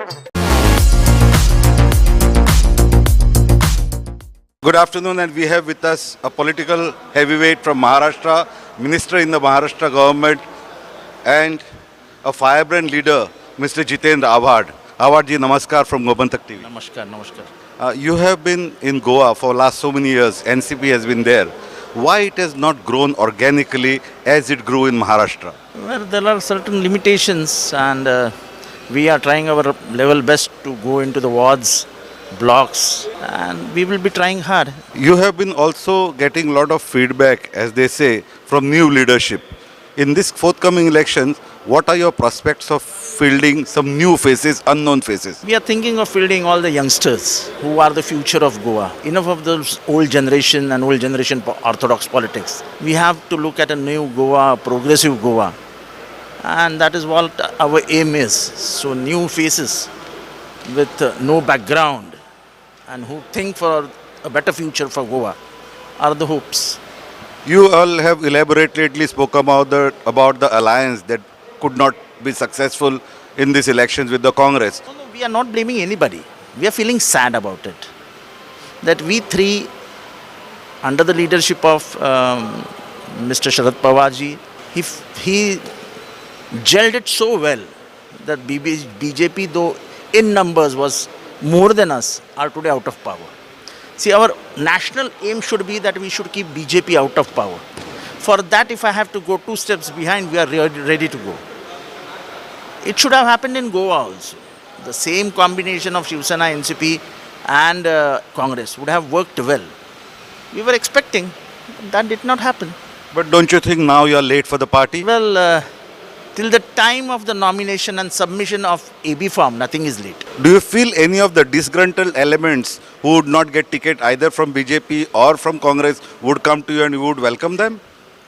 Good afternoon, and we have with us a political heavyweight from Maharashtra, minister in the Maharashtra government, and a firebrand leader, Mr. Jitendra Avhad. Avhad ji, namaskar from Gobantak TV. Namaskar, namaskar. You have been in Goa for last so many years. NCP has been there. Why it has not grown organically as it grew in Maharashtra? Well, there are certain limitations, and we are trying our level best to go into the wards, blocks, and we will be trying hard. You have been also getting a lot of feedback, as they say, from new leadership. In this forthcoming elections, what are your prospects of fielding some new faces, unknown faces? We are thinking of fielding all the youngsters who are the future of Goa. Enough of those old generation orthodox politics. We have to look at a new Goa, progressive Goa. And that is what our aim is. So new faces with no background and who think for a better future for Goa are the hopes. You all have elaborately spoken about the alliance that could not be successful in these elections with the Congress. No, we are not blaming anybody. We are feeling sad about it. That we three, under the leadership of Mr. Sharad Pawar ji, he gelled it so well that BJP, though in numbers was more than us, are today out of power. See, our national aim should be that we should keep BJP out of power. For that, if I have to go 2 steps behind, we are ready to go. It should have happened in Goa also. The same combination of Shiv Sena, NCP and Congress would have worked well. We were expecting, but that did not happen. But don't you think now you are late for the party? Well, till the time of the nomination and submission of AB form, nothing is late. Do you feel any of the disgruntled elements who would not get ticket either from BJP or from Congress would come to you and you would welcome them?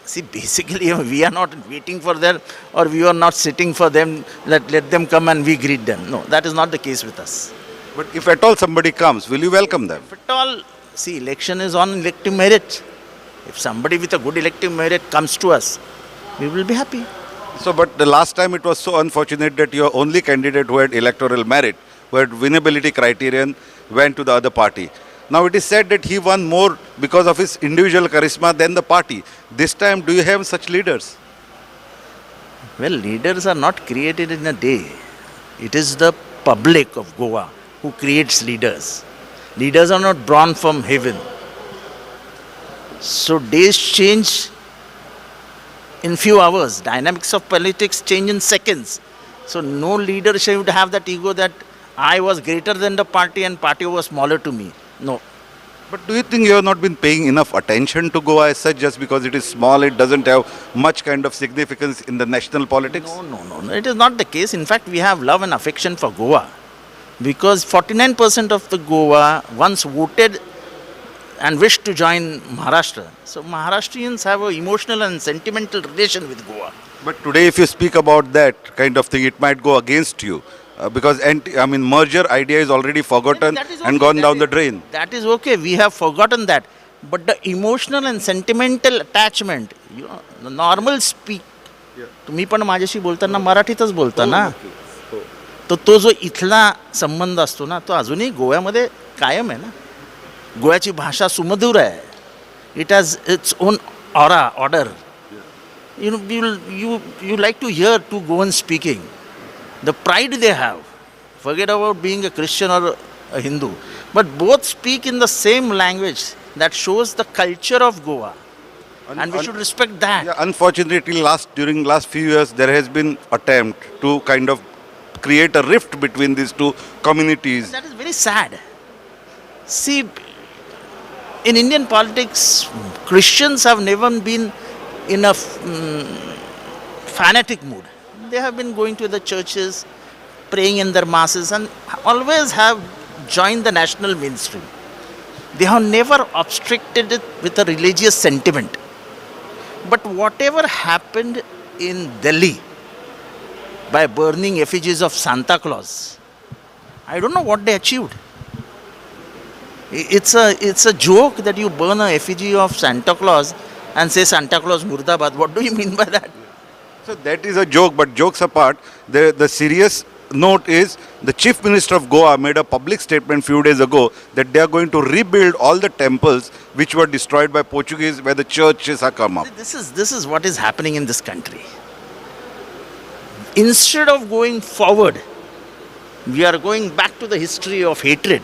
See, basically, we are not waiting for them or we are not sitting for them, let them come and we greet them. No, that is not the case with us. But if at all somebody comes, will you welcome them? If at all, see, election is on elective merit. If somebody with a good elective merit comes to us, we will be happy. So, but the last time it was so unfortunate that your only candidate who had electoral merit, who had winnability criterion, went to the other party. Now it is said that he won more because of his individual charisma than the party. This time, do you have such leaders? Well, leaders are not created in a day. It is the public of Goa who creates leaders. Leaders are not born from heaven. So days change in few hours. Dynamics of politics change in seconds. So no leader should have that ego that I was greater than the party and party was smaller to me. No. But do you think you have not been paying enough attention to Goa as such just because it is small, it doesn't have much kind of significance in the national politics? No. It is not the case. In fact, we have love and affection for Goa. Because 49% of the Goa once voted and wished to join Maharashtra. So Maharashtrians have an emotional and sentimental relation with Goa. But today if you speak about that kind of thing, it might go against you. Because merger idea is already forgotten and gone down the drain. That is okay. We have forgotten that. But the emotional and sentimental attachment, the normal speak. तुम्ही पण माझ्याशी बोलताना मराठीतच बोलता ना. तो जो इथला संबंध असतो ना, तो अजूनही गोव्यामध्ये कायम आहे ना. गोव्याची भाषा सुमधुर आहे. It has its own order. You like to hear two Goans speaking. The pride they have. Forget about being a Christian or a Hindu. But both speak in the same language that shows the culture of Goa. And we should respect that. Yeah, unfortunately, during last few years, there has been attempt to kind of create a rift between these two communities. That is very sad. See, in Indian politics, Christians have never been in a fanatic mood. They have been going to the churches, praying in their masses, and always have joined the national mainstream. They have never obstructed it with a religious sentiment. But whatever happened in Delhi by burning effigies of Santa Claus, I don't know what they achieved. It's a joke that you burn an effigy of Santa Claus and say Santa Claus Murdabad. What do you mean by that? So that is a joke, but jokes apart, the serious note is the Chief Minister of Goa made a public statement few days ago that they are going to rebuild all the temples which were destroyed by Portuguese where the churches have come up. This is what is happening in this country. Instead of going forward, we are going back to the history of hatred,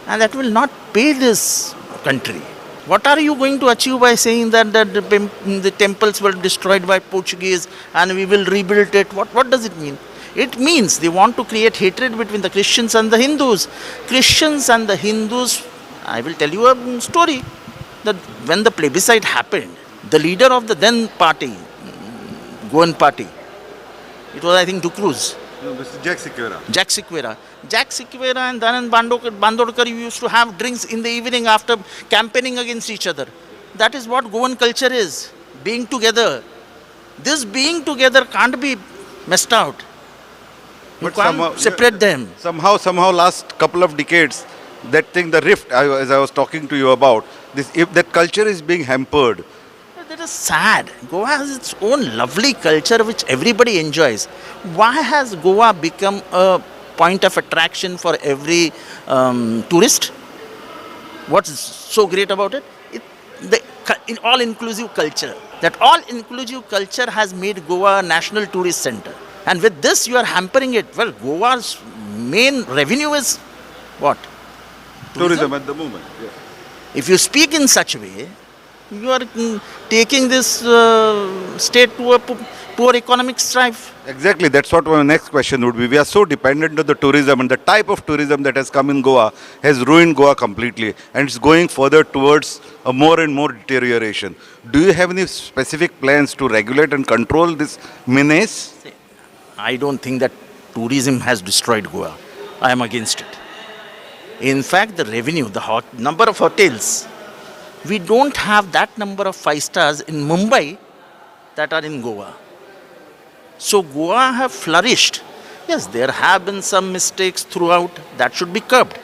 and that will not pay this country. What are you going to achieve by saying that the temples were destroyed by Portuguese and we will rebuild it? What does it mean? It means they want to create hatred between the Christians and the Hindus. Christians and the Hindus, I will tell you a story, that when the plebiscite happened, the leader of the then party, Goan party, it was I think Ducruz, No, this is Jack Sequeira. Jack Sequeira and Dhananand Bandodkar used to have drinks in the evening after campaigning against each other. That is what Goan culture is, being together. This being together can't be messed out. You But can't somehow- separate them. Somehow, last couple of decades, that thing, the rift, as I was talking to you about, if that culture is being hampered. That is sad. Goa has its own lovely culture which everybody enjoys. Why has Goa become a point of attraction for every tourist? What's so great about it? In all-inclusive culture. That all-inclusive culture has made Goa a national tourist center. And with this, you are hampering it. Well, Goa's main revenue is what? Tourism at the moment. Yeah. If you speak in such a way, you are taking this state to a poor economic strife. Exactly, that's what my next question would be. We are so dependent on the tourism, and the type of tourism that has come in Goa has ruined Goa completely, and it's going further towards a more and more deterioration. Do you have any specific plans to regulate and control this menace? I don't think that tourism has destroyed Goa. I am against it. In fact, the revenue, the number of hotels, we don't have that number of 5 stars in Mumbai that are in Goa. So Goa have flourished. Yes, there have been some mistakes throughout that should be curbed.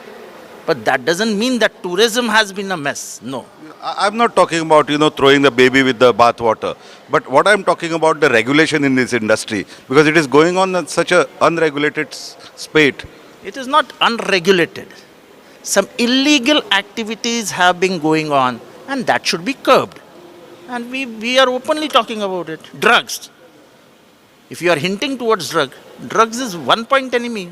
But that doesn't mean that tourism has been a mess. No. I'm not talking about, throwing the baby with the bathwater. But what I'm talking about the regulation in this industry, because it is going on at such a unregulated spate. It is not unregulated. Some illegal activities have been going on, and that should be curbed. And we are openly talking about it. Drugs. If you are hinting towards drugs is one-point enemy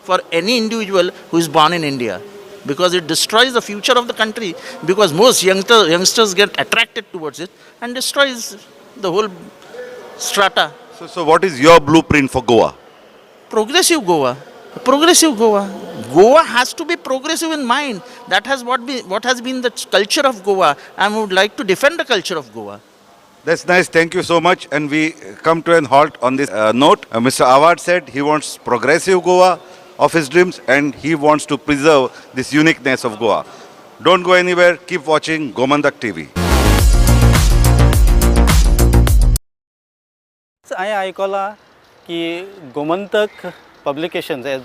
for any individual who is born in India, because it destroys the future of the country, because most youngsters get attracted towards it and destroys the whole strata. So what is your blueprint for Goa? Progressive Goa. Progressive Goa. Goa has to be progressive in mind. That has what has been the culture of Goa, and we would like to defend the culture of Goa. That's nice. Thank you so much. And we come to an halt on this note. Mr. Awad said he wants progressive Goa of his dreams, and he wants to preserve this uniqueness of Goa. Don't go anywhere. Keep watching Gomantak TV. हांवें आयकलां की Gomantak publications as